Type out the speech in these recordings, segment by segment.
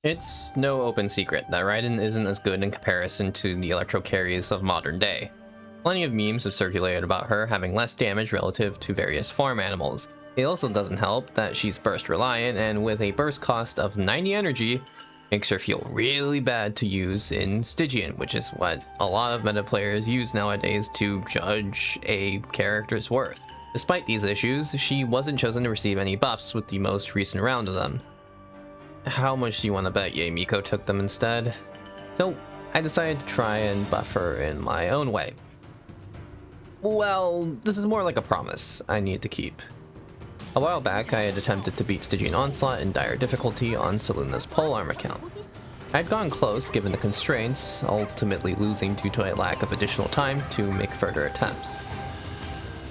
It's no open secret that Raiden isn't as good in comparison to the electro carries of modern day. Plenty of memes have circulated about her having less damage relative to various farm animals. It also doesn't help that she's burst reliant, and with a burst cost of 90 energy, makes her feel really bad to use in Stygian, which is what a lot of meta players use nowadays to judge a character's worth. Despite these issues, she wasn't chosen to receive any buffs with the most recent round of them. How much do you want to bet Yae Miko took them instead? So I decided to try and buff her in my own way. Well, this is more like a promise I need to keep. A while back, I had attempted to beat Stygian Onslaught in dire difficulty on Seluna's polearm account. I had gone close given the constraints, ultimately losing due to a lack of additional time to make further attempts.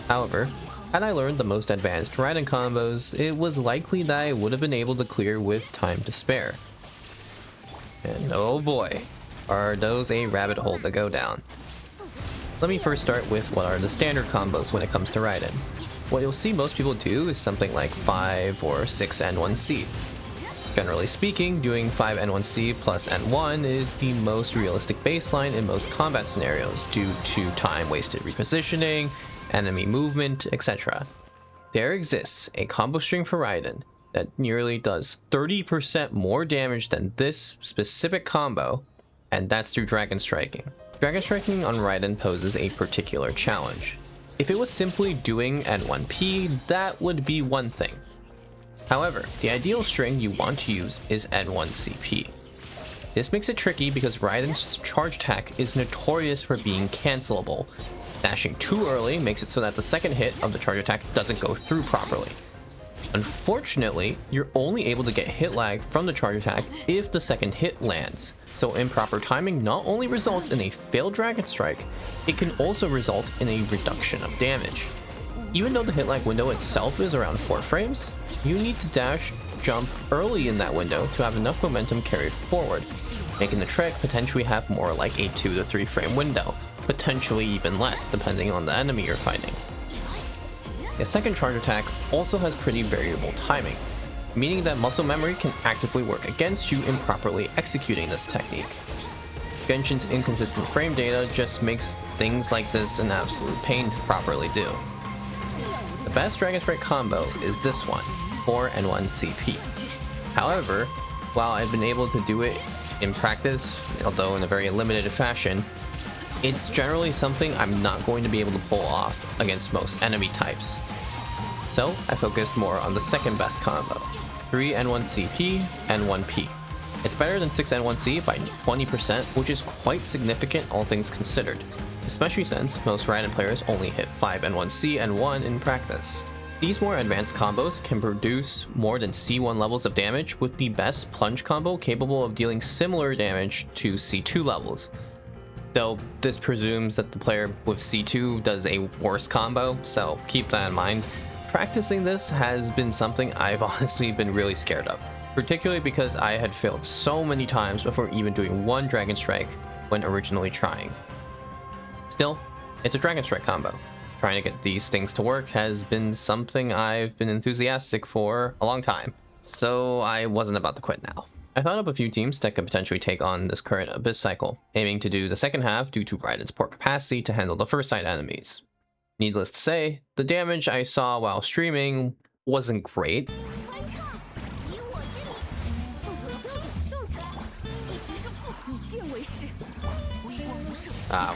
However, had I learned the most advanced Raiden combos, it was likely that I would have been able to clear with time to spare. And oh boy, are those a rabbit hole to go down. Let me first start with what are the standard combos when it comes to Raiden. What you'll see most people do is something like 5 or 6 N1C. Generally speaking, doing 5 N1C plus N1 is the most realistic baseline in most combat scenarios due to time wasted repositioning, enemy movement, etc. There exists a combo string for Raiden that nearly does 30% more damage than this specific combo, and that's through dragon striking. Dragon striking on Raiden poses a particular challenge. If it was simply doing N1P, that would be one thing. However, the ideal string you want to use is N1CP. This makes it tricky because Raiden's charge attack is notorious for being cancelable. Dashing too early makes it so that the second hit of the charge attack doesn't go through properly. Unfortunately, you're only able to get hit lag from the charge attack if the second hit lands, so improper timing not only results in a failed dragon strike, it can also result in a reduction of damage. Even though the hit lag window itself is around 4 frames, you need to dash jump early in that window to have enough momentum carried forward, making the trick potentially have more like a 2 to 3 frame window, potentially even less depending on the enemy you're fighting. A second charge attack also has pretty variable timing, meaning that muscle memory can actively work against you in properly executing this technique. Genshin's inconsistent frame data just makes things like this an absolute pain to properly do. The best Dragon Strike combo is this one, 4 and 1 CP. However, while I've been able to do it in practice, although in a very limited fashion, it's generally something I'm not going to be able to pull off against most enemy types. So I focused more on the second best combo, 3 N1CP and 1P. It's better than 6 N1C by 20%, which is quite significant all things considered, especially since most Raiden players only hit 5 N1C and 1 in practice. These more advanced combos can produce more than C1 levels of damage, with the best plunge combo capable of dealing similar damage to C2 levels. Though this presumes that the player with C2 does a worse combo, so keep that in mind. Practicing this has been something I've honestly been really scared of, particularly because I had failed so many times before even doing one Dragon Strike when originally trying. Still, it's a Dragon Strike combo. Trying to get these things to work has been something I've been enthusiastic for a long time, so I wasn't about to quit now. I thought up a few teams that could potentially take on this current Abyss cycle, aiming to do the second half due to Raiden's poor capacity to handle the first sight enemies. Needless to say, the damage I saw while streaming wasn't great.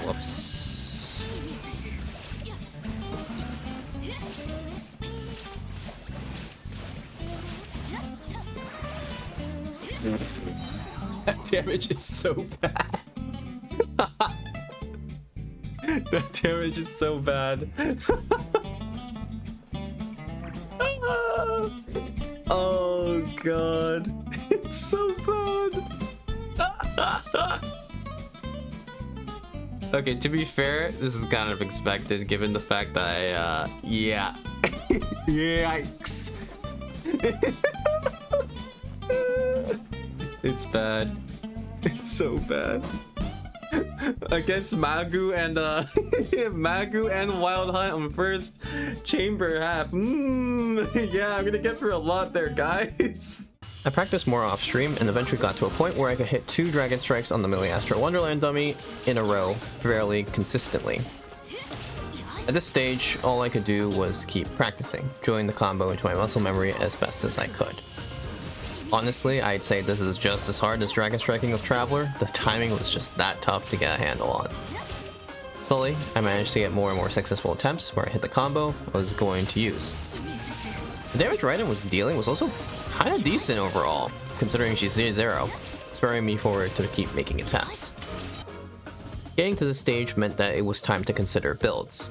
Whoops. That damage is so bad. That damage is so bad. Oh god. It's so bad. Okay, to be fair, this is kind of expected given the fact that yeah. Yikes. It's bad. It's so bad. Against Magu and Magu and Wild Hunt on first chamber half. Yeah, I'm gonna get through a lot there, guys. I practiced more off stream and eventually got to a point where I could hit 2 Dragon Strikes on the Millie Astro Wonderland dummy in a row fairly consistently. At this stage, all I could do was keep practicing, drilling the combo into my muscle memory as best as I could. Honestly, I'd say this is just as hard as Dragon Striking with Traveler. The timing was just that tough to get a handle on. Slowly, I managed to get more and more successful attempts where I hit the combo I was going to use. The damage Raiden was dealing was also kinda decent overall, considering she's 0-0, spurring me forward to keep making attempts. Getting to this stage meant that it was time to consider builds.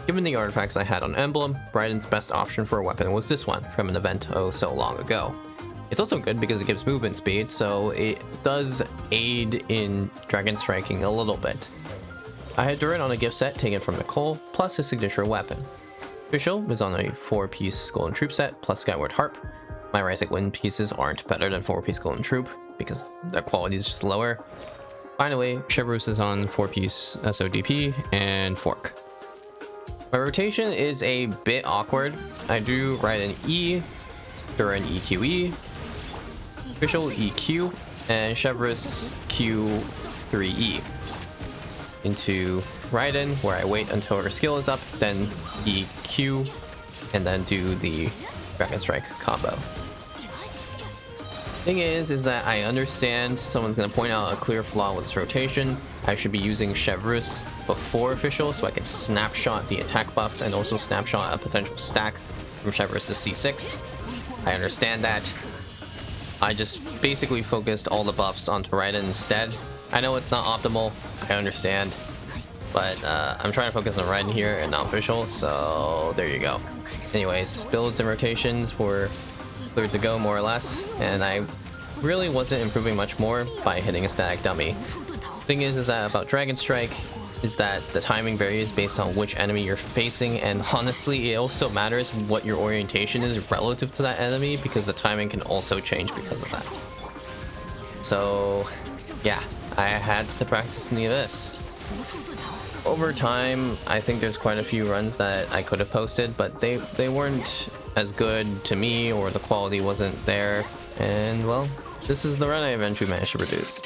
Given the artifacts I had on Emblem, Raiden's best option for a weapon was this one, from an event oh so long ago. It's also good because it gives movement speed, so it does aid in Dragon Striking a little bit. I had Durin on a gift set taken from Nicole, plus his signature weapon. Fischl is on a 4-piece Golden Troop set, plus Skyward Harp. My Rising Wind pieces aren't better than 4-piece Golden Troop, because their quality is just lower. Finally, Chevrus is on 4-piece SODP and Fork. My rotation is a bit awkward. I do Raiden E, Durin EQE, Fischl EQ, and Chevrus Q3E. Into Raiden, where I wait until her skill is up, then EQ, and then do the Dragon Strike combo. Thing is that I understand someone's gonna point out a clear flaw with this rotation. I should be using Chevrus before Fischl so I can snapshot the attack buffs and also snapshot a potential stack from Chevrus to C6. I understand that. I just basically focused all the buffs onto Raiden instead. I know it's not optimal, I understand, but I'm trying to focus on Raiden here and not Fischl, so there you go. Anyways, builds and rotations were cleared to go more or less, and I really wasn't improving much more by hitting a static dummy. Thing is that about Dragon Strike is that the timing varies based on which enemy you're facing, and honestly it also matters what your orientation is relative to that enemy, because the timing can also change because of that. So yeah, I had to practice any of this. Over time, I think there's quite a few runs that I could have posted, but they weren't as good to me, or the quality wasn't there, and well, this is the run I eventually managed to produce.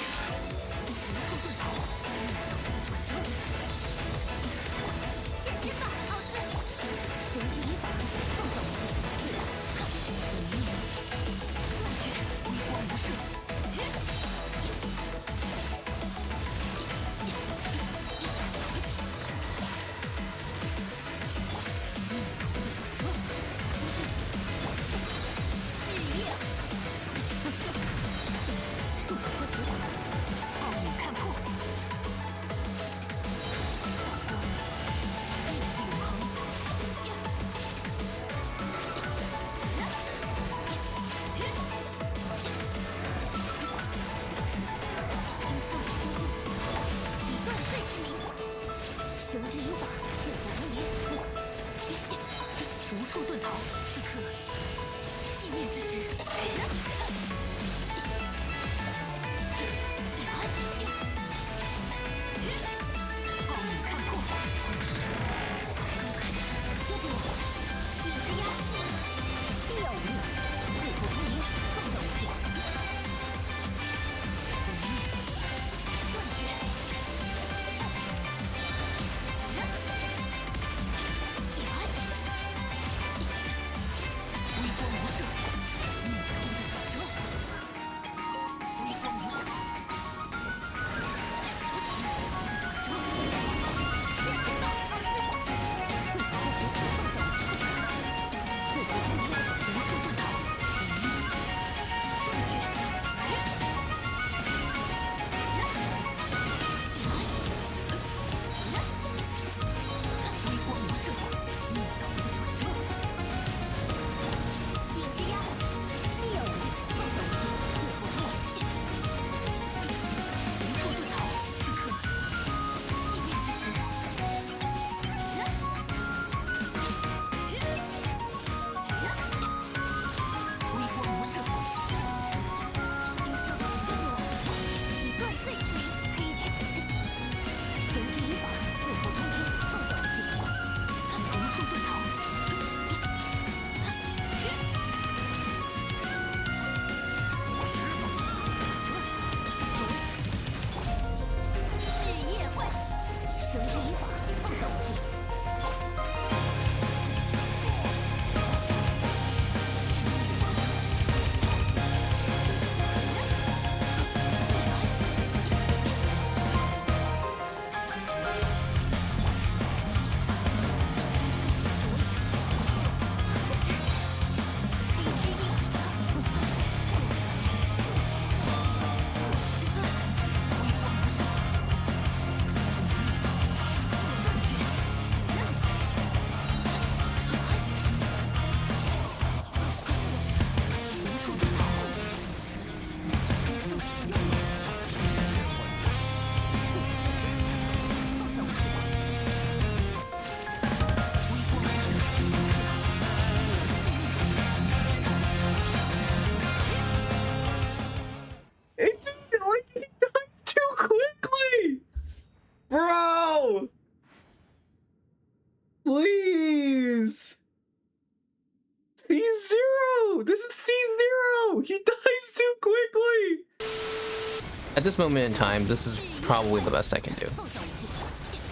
At this moment in time, this is probably the best I can do.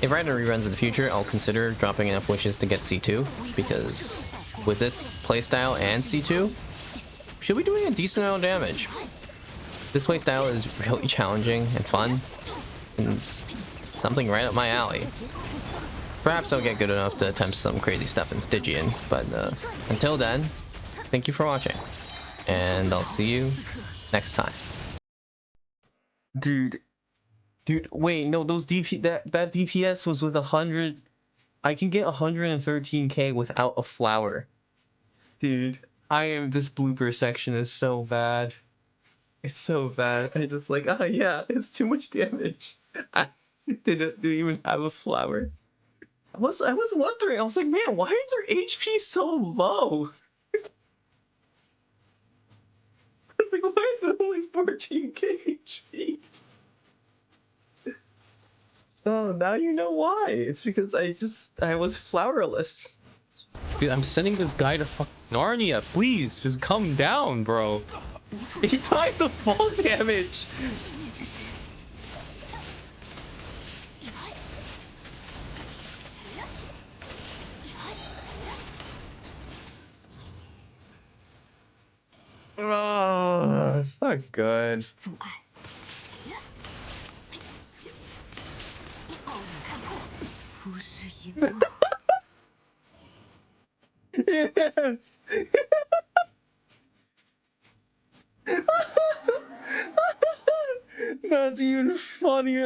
If Raiden reruns in the future, I'll consider dropping enough wishes to get C2, because with this playstyle and C2, should be doing a decent amount of damage. This playstyle is really challenging and fun, and it's something right up my alley. Perhaps I'll get good enough to attempt some crazy stuff in Stygian, but until then, thank you for watching, and I'll see you next time. Dude, wait, no, those that DPS was with 100. I can get 113k without a flower. Dude, this blooper section is so bad. It's so bad. I just like, oh yeah, it's too much damage. I didn't even have a flower. I was wondering, I was like, man, why is their HP so low? I was like, why is it only 14k HP? Oh, now you know why. It's because I was flowerless. Dude, I'm sending this guy to fucking Narnia. Please, just come down, bro. He died the fall damage. Oh, it's not good. Yes. That's even funnier.